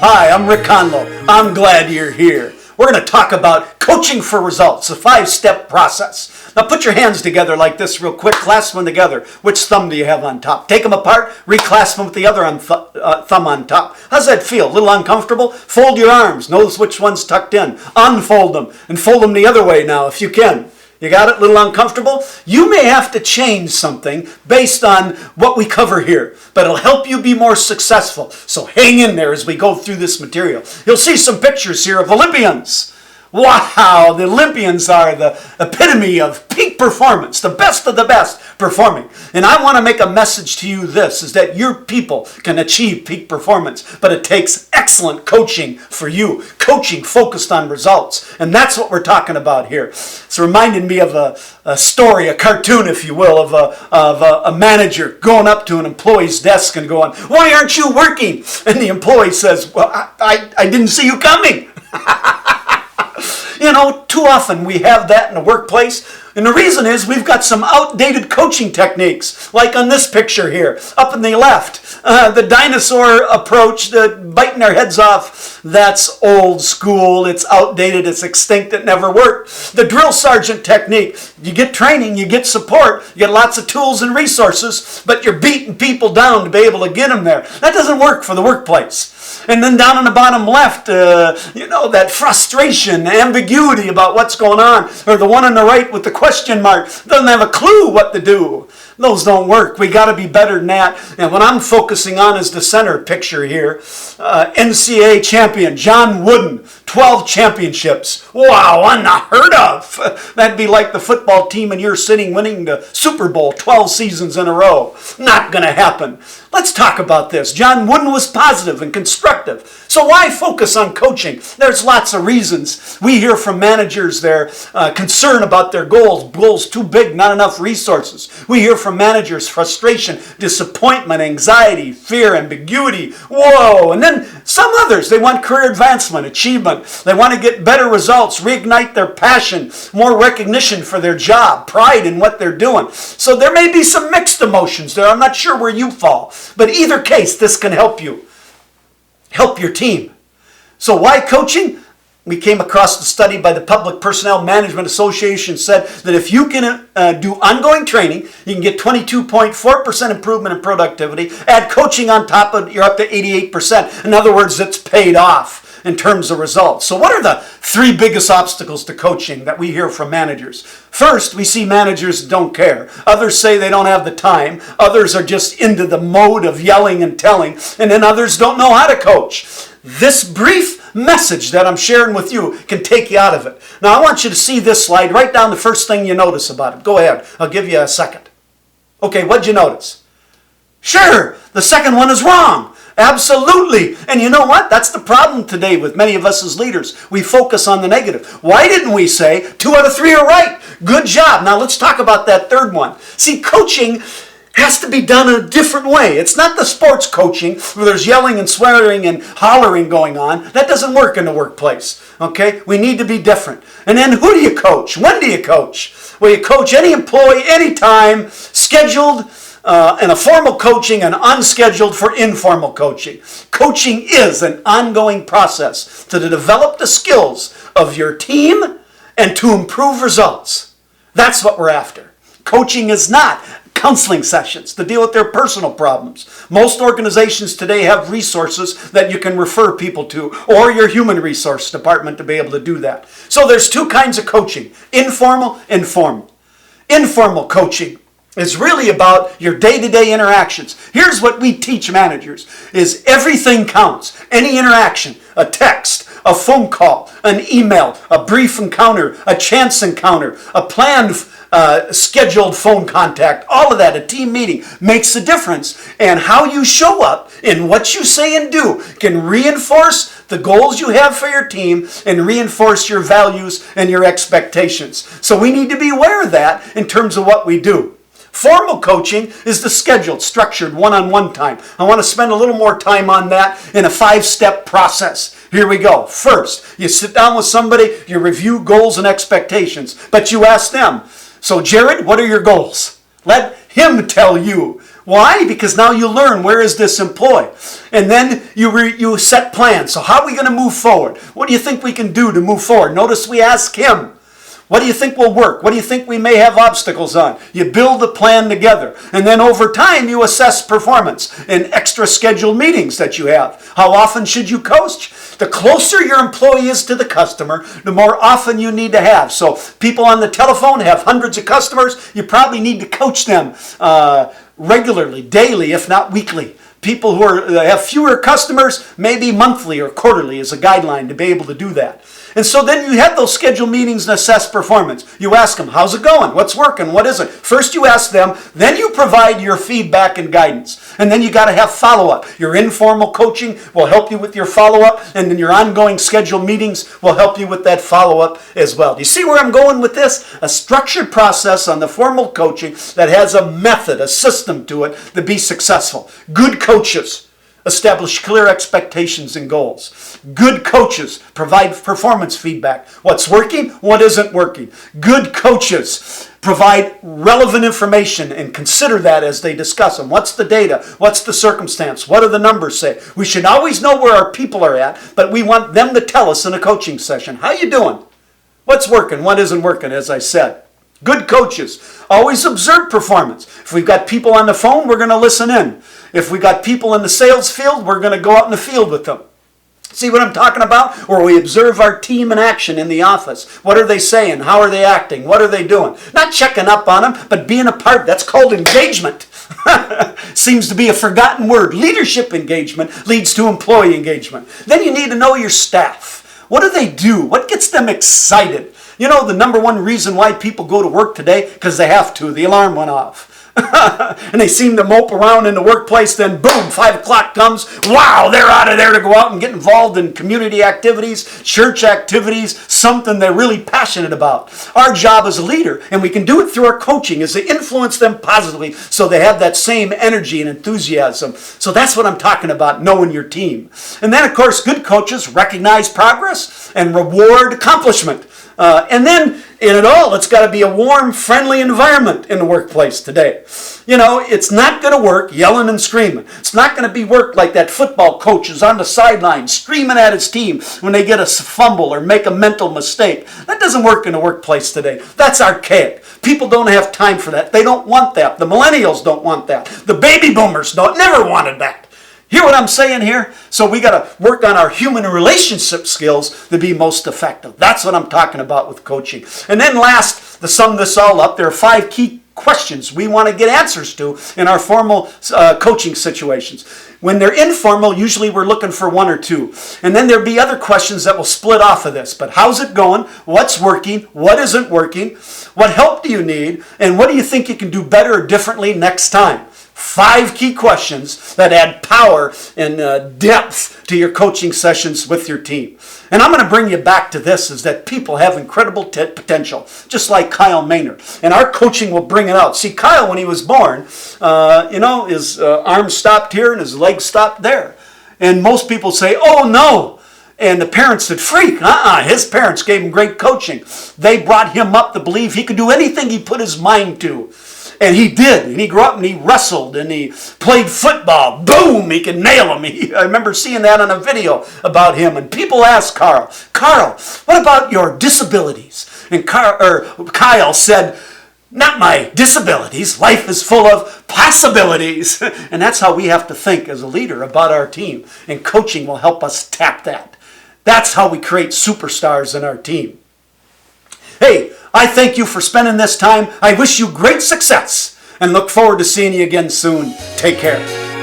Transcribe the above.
Hi, I'm Rick Conlow. I'm glad you're here. We're going to talk about coaching for results, a 5-step process. Now put your hands together like this real quick. Clasp them together. Which thumb do you have on top? Take them apart, reclasp them with the other thumb on top. How's that feel? A little uncomfortable? Fold your arms. Notice which one's tucked in. Unfold them and fold them the other way now if you can. You got it? A little uncomfortable? You may have to change something based on what we cover here, but it'll help you be more successful. So hang in there as we go through this material. You'll see some pictures here of Olympians. Wow, the Olympians are the epitome of peak performance, the best of the best performing. And I want to make a message to you this, is that your people can achieve peak performance, but it takes excellent coaching for you, coaching focused on results. And that's what we're talking about here. It's reminding me of a story, a cartoon, if you will, of a manager going up to an employee's desk and going, "Why aren't you working?" And the employee says, "Well, I didn't see you coming." You know, too often we have that in the workplace. And the reason is we've got some outdated coaching techniques, like on this picture here, up in the left. The dinosaur approach, the biting our heads off, that's old school, it's outdated, it's extinct, it never worked. The drill sergeant technique, you get training, you get support, you get lots of tools and resources, but you're beating people down to be able to get them there. That doesn't work for the workplace. And then down in the bottom left, that frustration, ambiguity about what's going on, or the one on the right with the question mark, doesn't have a clue what to do. Those don't work. We got to be better than that. And what I'm focusing on is the center picture here. NCAA champion John Wooden, 12 championships. Wow, unheard of. That'd be like the football team in your city winning the Super Bowl 12 seasons in a row. Not going to happen. Let's talk about this. John Wooden was positive and constructive. So why focus on coaching? There's lots of reasons. We hear from managers their concern about their goals too big, not enough resources. We hear from managers frustration, disappointment, anxiety, fear, ambiguity. Whoa! And then some others, they want career advancement, achievement. They want to get better results, reignite their passion, more recognition for their job, pride in what they're doing. So there may be some mixed emotions there. I'm not sure where you fall. But either case, this can help you. Help your team. So why coaching? We came across the study by the Public Personnel Management Association said that if you can do ongoing training, you can get 22.4% improvement in productivity. Add coaching on top of it, you're up to 88%. In other words, it's paid off in terms of results. So what are the 3 biggest obstacles to coaching that we hear from managers? First, we see managers don't care. Others say they don't have the time. Others are just into the mode of yelling and telling. And then others don't know how to coach. This brief message that I'm sharing with you can take you out of it. Now I want you to see this slide. Write down the first thing you notice about it. Go ahead. I'll give you a second. Okay, what'd you notice? Sure, the second one is wrong. Absolutely. And you know what? That's the problem today with many of us as leaders. We focus on the negative. Why didn't we say 2 out of 3 are right? Good job. Now let's talk about that third one. See, coaching has to be done in a different way. It's not the sports coaching where there's yelling and swearing and hollering going on. That doesn't work in the workplace. Okay? We need to be different. And then who do you coach? When do you coach? Well, you coach any employee, anytime, scheduled and a formal coaching and unscheduled for informal coaching. Coaching is an ongoing process to develop the skills of your team and to improve results. That's what we're after. Coaching is not counseling sessions to deal with their personal problems. Most organizations today have resources that you can refer people to, or your human resource department to be able to do that. So there's 2 kinds of coaching, informal and formal. Informal coaching is really about your day-to-day interactions. Here's what we teach managers, is everything counts. Any interaction, a text, a phone call, an email, a brief encounter, a chance encounter, a planned scheduled phone contact, all of that, a team meeting makes a difference. And how you show up in what you say and do can reinforce the goals you have for your team and reinforce your values and your expectations. So we need to be aware of that in terms of what we do. Formal coaching is the scheduled, structured, one-on-one time. I want to spend a little more time on that in a 5-step process. Here we go. First, you sit down with somebody, you review goals and expectations, but you ask them, so Jared, what are your goals? Let him tell you Why? Because now you learn, where is this employee? And then you set plans. So how are we going to move forward? What do you think we can do to move forward? Notice we ask him, what do you think will work? What do you think we may have obstacles on? You build a plan together. And then over time, you assess performance in extra scheduled meetings that you have. How often should you coach? The closer your employee is to the customer, the more often you need to have. So people on the telephone have hundreds of customers. You probably need to coach them regularly, daily, if not weekly. People who have fewer customers, maybe monthly or quarterly is a guideline to be able to do that. And so then you have those scheduled meetings and assess performance. You ask them, how's it going? What's working? What isn't? First you ask them, then you provide your feedback and guidance. And then you got to have follow-up. Your informal coaching will help you with your follow-up, and then your ongoing scheduled meetings will help you with that follow-up as well. Do you see where I'm going with this? A structured process on the formal coaching that has a method, a system to it to be successful. Good coaches establish clear expectations and goals. Good coaches provide performance feedback. What's working? What isn't working? Good coaches provide relevant information and consider that as they discuss them. What's the data? What's the circumstance? What do the numbers say? We should always know where our people are at, but we want them to tell us in a coaching session. How you doing? What's working? What isn't working, as I said. Good coaches always observe performance. If we've got people on the phone, we're going to listen in. If we got people in the sales field, we're going to go out in the field with them. See what I'm talking about? Or we observe our team in action in the office. What are they saying? How are they acting? What are they doing? Not checking up on them, but being a part. That's called engagement. Seems to be a forgotten word. Leadership engagement leads to employee engagement. Then you need to know your staff. What do they do? What gets them excited? You know, the number one reason why people go to work today, because they have to. The alarm went off. And they seem to mope around in the workplace, then boom, 5 o'clock comes, wow, they're out of there to go out and get involved in community activities, church activities, something they're really passionate about. Our job as a leader, and we can do it through our coaching, is to influence them positively so they have that same energy and enthusiasm. So that's what I'm talking about, knowing your team. And then, of course, good coaches recognize progress and reward accomplishment. And then, in it all, it's got to be a warm, friendly environment in the workplace today. You know, it's not going to work yelling and screaming. It's not going to be work like that football coach is on the sideline screaming at his team when they get a fumble or make a mental mistake. That doesn't work in the workplace today. That's archaic. People don't have time for that. They don't want that. The millennials don't want that. The baby boomers never wanted that. Hear what I'm saying here? So we got to work on our human relationship skills to be most effective. That's what I'm talking about with coaching. And then last, to sum this all up, there are 5 key questions we want to get answers to in our formal coaching situations. When they're informal, usually we're looking for 1 or 2. And then there'll be other questions that will split off of this. But how's it going? What's working? What isn't working? What help do you need? And what do you think you can do better or differently next time? 5 key questions that add power and depth to your coaching sessions with your team. And I'm going to bring you back to this, is that people have incredible potential, just like Kyle Maynard. And our coaching will bring it out. See, Kyle, when he was born, his arm stopped here and his leg stopped there. And most people say, oh no. And the parents said, freak, his parents gave him great coaching. They brought him up to believe he could do anything he put his mind to. And he did. And he grew up and he wrestled and he played football. Boom! He could nail him. I remember seeing that on a video about him. And people asked Carl, what about your disabilities? And Kyle said, not my disabilities. Life is full of possibilities. And that's how we have to think as a leader about our team. And coaching will help us tap that. That's how we create superstars in our team. Hey, I thank you for spending this time. I wish you great success and look forward to seeing you again soon. Take care.